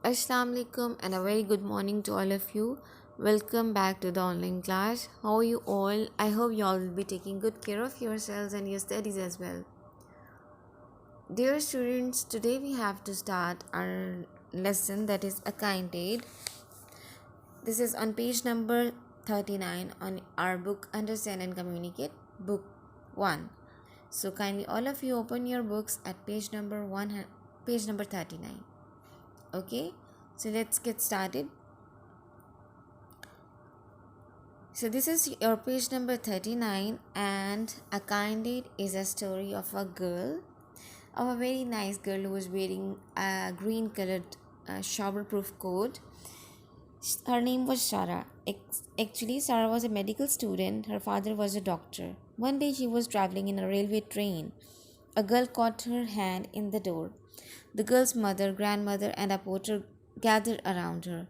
Assalamu alaikum and a very good morning to all of you. Welcome back to the online class. How are you all? I hope you all will be taking good care of yourselves and your studies as well. Dear students, today we have to start our lesson that is a kind aid. This is on page number 39 on our book Understand and Communicate, book 1. So kindly all of you open your books at page number 39. Okay? So let's get started. So this is your page number 39, and A Kind Deed is a story of a girl, of a very nice girl who was wearing a green colored shower proof coat. Her name was Sarah. Actually, Sarah was a medical student. Her father was a doctor. One day she was traveling in a railway train. A girl caught her hand in the door. The girl's mother, grandmother, and a porter gathered around her.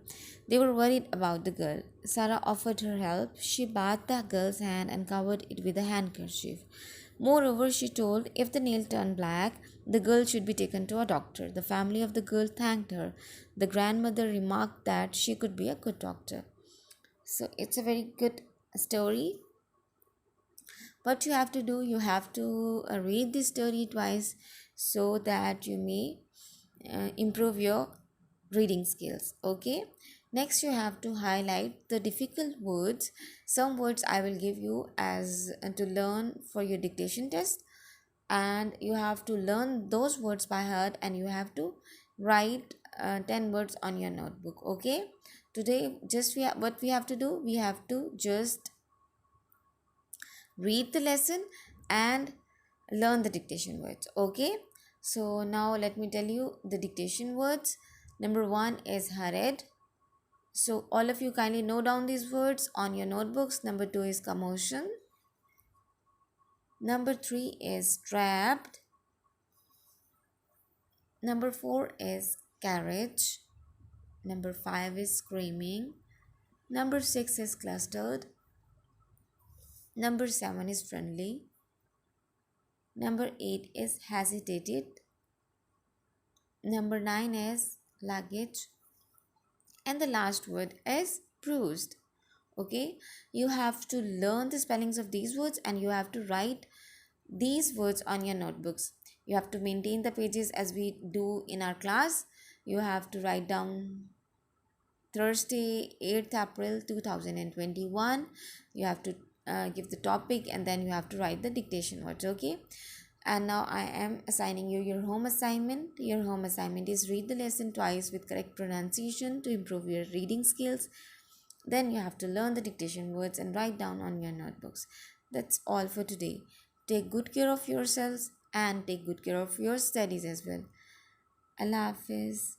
They were worried about the girl. Sarah offered her help. She bathed the girl's hand and covered it with a handkerchief. Moreover, she told if the nail turned black, the girl should be taken to a doctor. The family of the girl thanked her. The grandmother remarked that she could be a good doctor. So it's a very good story. What you have to do, you have to read this story twice so that you may improve your reading skills. Okay, next you have to highlight the difficult words. Some words I will give you as to learn for your dictation test, and you have to learn those words by heart, and you have to write 10 words on your notebook. Okay, today just what we have to do, we have to just read the lesson and learn the dictation words. Okay, so now let me tell you the dictation words. Number one is hurried. So all of you kindly note down these words on your notebooks. Number two is commotion. Number three is trapped. Number four is carriage. Number five is screaming. Number six is clustered. Number seven is friendly. Number eight is hesitated. Number nine is luggage. And the last word is bruised. Okay, you have to learn the spellings of these words and you have to write these words on your notebooks. You have to maintain the pages as we do in our class. You have to write down Thursday 8th April 2021. You have to give the topic and then you have to write the dictation words. Okay, and now I am assigning you your home assignment. Your home assignment is read the lesson twice with correct pronunciation to improve your reading skills. Then you have to learn the dictation words and write down on your notebooks. That's all for today. Take good care of yourselves and take good care of your studies as well. Allah Hafiz.